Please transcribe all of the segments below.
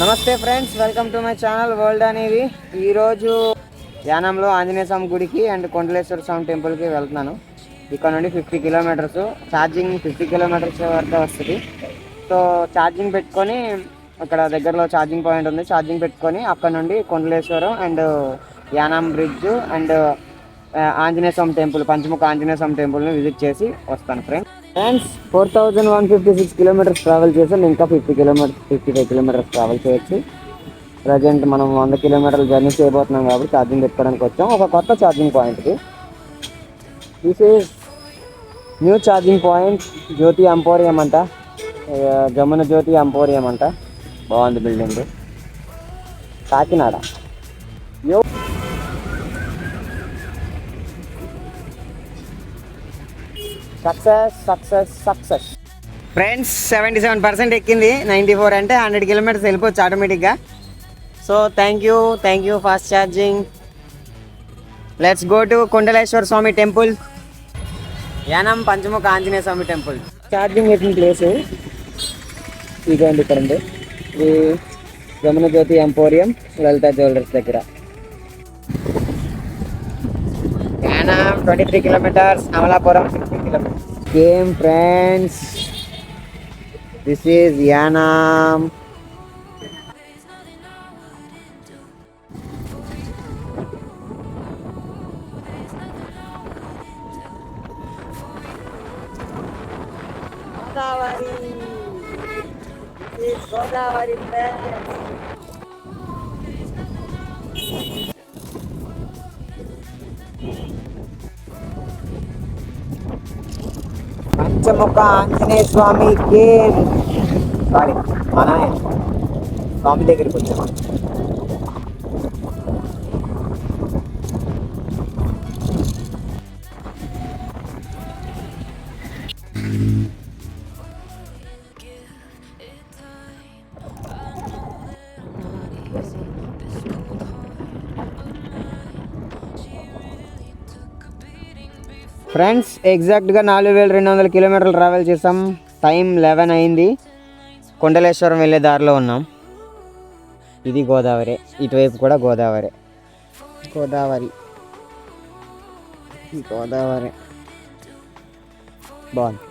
నమస్తే friends, welcome to my channel world అనేది. ఈరోజు యానంలో ఆంజనేయ స్వామి గుడికి అండ్ కొండలేశ్వర స్వామి టెంపుల్కి వెళ్తున్నాను. ఇక్కడ నుండి 50 కిలోమీటర్స్, ఛార్జింగ్ 50 కిలోమీటర్స్ వరకు వస్తుంది. సో ఛార్జింగ్ పెట్టుకొని అక్కడ దగ్గరలో ఛార్జింగ్ పాయింట్ ఉంది, ఛార్జింగ్ పెట్టుకొని అక్కడ నుండి Kondaleswaram and Yanam bridge and Anjaneya Swamy temple, Panchamukha Anjaneya Swamy టెంపుల్ని విజిట్ చేసి వస్తాను ఫ్రెండ్స్. 4156 కిలోమీటర్స్ ట్రావెల్ చేసాం. ఇంకా 55 కిలోమీటర్స్ ట్రావెల్ చేయొచ్చు. ప్రజెంట్ మనం 100 కిలోమీటర్లు జర్నీ చేయబోతున్నాం కాబట్టి ఛార్జింగ్ పెట్టుకోవడానికి వచ్చాం ఒక కొత్త ఛార్జింగ్ పాయింట్కి. This is new charging point, Jyoti emporium అంట, జమున జ్యోతి ఎంపోరియం అంట. బాగుంది బిల్డింగ్, కాకినాడ. Success friends. 77% ఎక్కింది. 94 అంటే 100 కిలోమీటర్స్ వెళ్ళిపోవచ్చు ఆటోమేటిక్గా. So thank you fast charging. Let's go to Kondaleswara Swamy temple, Yanam Panchamukha Anjaneya Swamy temple. Charging పెట్టిన ప్లేస్ ఇదండి, ఇక్కడ ఉంది. ఇది జమున జ్యోతి ఎంపోరియం, లలిత జ్యువెలర్స్ దగ్గర. Yanam 23 kilometres, Amalapuram 15 kilometres. Game friends, this is Yanam. Godavari, this is Godavari friends. Panchamukha Anjaneya స్వామికి మన స్వామి దగ్గరికి వచ్చాము. ఫ్రెండ్స్, ఎగ్జాక్ట్గా 4200 కిలోమీటర్లు ట్రావెల్ చేసాం. టైం 11 అయింది. కొండలేశ్వరం వెళ్ళే దారిలో ఉన్నాం. ఇది గోదావరి, ఇటువైపు కూడా గోదావరి. బాగుంది.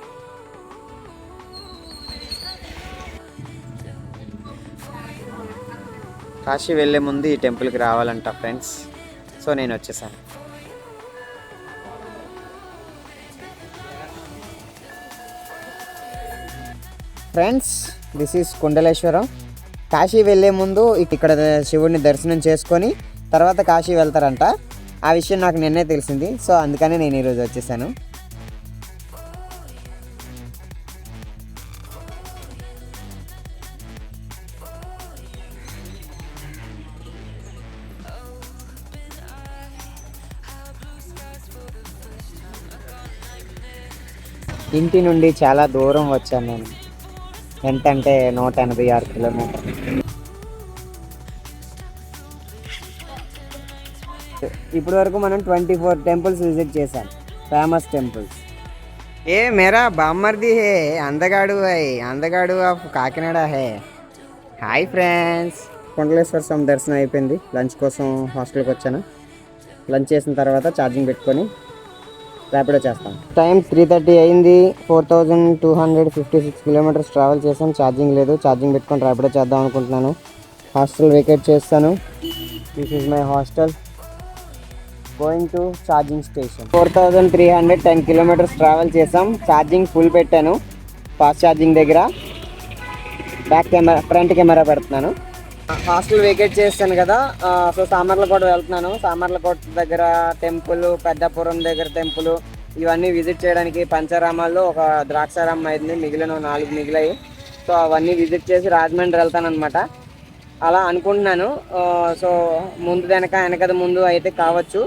కాశీ వెళ్ళే ముందు ఈ టెంపుల్కి రావాలంట ఫ్రెండ్స్. సో నేను వచ్చేసాను. Friends, this is Kondaleswaram. Kashi వెళ్ళే ముందు ఇక్కడ శివుడిని దర్శనం చేసుకొని తర్వాత కాశీ వెళ్తారంట. ఆ విషయం నాకు నిన్నే తెలిసింది. సో అందుకనే నేను ఈరోజు వచ్చేసాను. ఇంటి నుండి చాలా దూరం వచ్చాను నేను. ఎంతంటే 186 కిలోమీటర్లు. ఇప్పటి వరకు మనం 24 టెంపుల్స్ విజిట్ చేశాం, ఫేమస్ టెంపుల్స్. ఏ మేరా బామ్మర్ది హే, అందగాడు ఆఫ్ కాకినాడ హే. హాయ్ ఫ్రెండ్స్, కొండలేశ్వర స్వామి దర్శనం అయిపోయింది. లంచ్ కోసం హాస్టల్కి వచ్చాను. లంచ్ చేసిన తర్వాత ఛార్జింగ్ పెట్టుకొని ర్యాపిడో చేస్తాం. టైం 3:30 అయింది. 4256 కిలోమీటర్స్ ట్రావెల్ చేసాం. ఛార్జింగ్ లేదు, ఛార్జింగ్ పెట్టుకొని ర్యాపిడో చేద్దాం అనుకుంటున్నాను. హాస్టల్ వేకేట్ చేస్తాను. This is my hostel, going to charging station. 4310 kilometres travel చేసాం. ఛార్జింగ్ ఫుల్ పెట్టాను ఫాస్ట్ ఛార్జింగ్ దగ్గర. ఫ్రంట్ కెమెరా పెడుతున్నాను. హాస్టల్ వేకేట్ చేస్తాను కదా. సో సామర్లకోట వెళ్తున్నాను. సామర్లకోట దగ్గర టెంపుల్, పెద్దపురం దగ్గర టెంపుల్, ఇవన్నీ విజిట్ చేయడానికి. పంచరామాల్లో ఒక ద్రాక్షారామం అయింది, మిగిలిన 4 మిగిలాయి. సో అవన్నీ విజిట్ చేసి రాజమండ్రి వెళ్తానమాట. అలా అనుకుంటున్నాను. సో వెనకది ముందు అయితే కావచ్చు.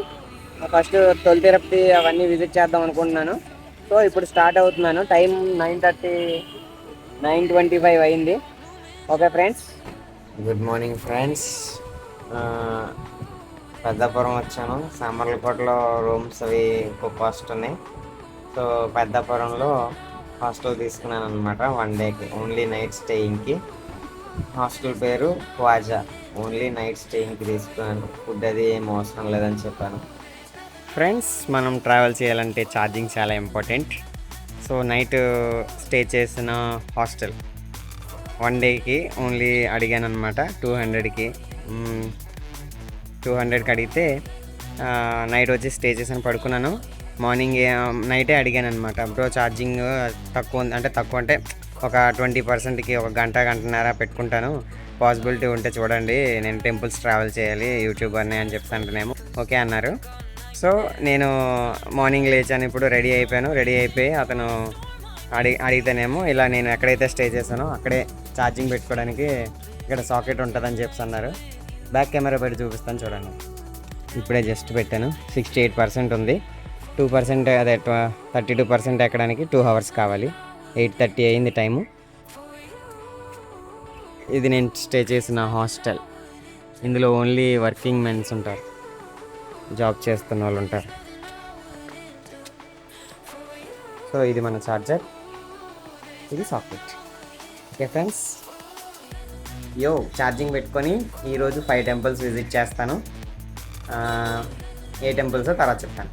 ఫస్ట్ తొలి తిరుపతి అవన్నీ విజిట్ చేద్దాం అనుకుంటున్నాను. సో ఇప్పుడు స్టార్ట్ అవుతున్నాను. టైం 9:25 అయింది. Okay friends, good morning friends. Peddapuram వచ్చాను. సామర్లకోటలో రూమ్స్ అవి ఎక్కువ కాస్ట్ ఉన్నాయి. సో పెద్దాపురంలో హాస్టల్ తీసుకున్నాను అనమాట. 1 డేకి ఓన్లీ నైట్ స్టేయింగ్కి. హాస్టల్ పేరు ఖవాజా. ఓన్లీ నైట్ స్టేయింగ్కి తీసుకున్నాను, ఫుడ్ అది ఏం అవసరం లేదని చెప్పాను. ఫ్రెండ్స్, మనం ట్రావెల్ చేయాలంటే ఛార్జింగ్ చాలా ఇంపార్టెంట్. సో నైట్ స్టే చేసిన హాస్టల్ 1 డేకి ఓన్లీ అడిగాను అనమాట 200కి. 200కి అడిగితే నైట్ వచ్చి స్టే చేసాను, పడుకున్నాను. మార్నింగ్ నైటే అడిగాను అనమాట, బ్రో ఛార్జింగ్ తక్కువ ఉంది అంటే, తక్కువ అంటే ఒక 20%కి ఒక గంటన్నర పెట్టుకుంటాను, పాసిబిలిటీ ఉంటే చూడండి, నేను టెంపుల్స్ ట్రావెల్ చేయాలి యూట్యూబర్ని అని చెప్తాంటేనేమో ఓకే అన్నారు. సో నేను మార్నింగ్ లేచాను, ఇప్పుడు రెడీ అయిపోయాను. రెడీ అయిపోయి అతను అడిగితేనేమో ఇలా నేను ఎక్కడైతే స్టే చేశానో అక్కడే ఛార్జింగ్ పెట్టుకోవడానికి ఇక్కడ సాకెట్ ఉంటుందని చెప్పి అన్నారు. బ్యాక్ కెమెరా పెట్టి చూపిస్తాను చూడండి. ఇప్పుడే జస్ట్ పెట్టాను, 68% ఉంది. 2% అదే 32% ఎక్కడానికి 2 hours కావాలి. 8:30 అయింది టైము. ఇది నేను స్టే చేసిన హాస్టల్. ఇందులో ఓన్లీ వర్కింగ్ మెన్స్ ఉంటారు, జాబ్ చేస్తున్న వాళ్ళు ఉంటారు. సో ఇది మన ఛార్జర్, ఇది సాకెట్. ఓకే ఫ్రెండ్స్, ఛార్జింగ్ పెట్టుకొని ఈరోజు 5 temples విజిట్ చేస్తాను. ఏ టెంపుల్సో తర్వాత చెప్తాను.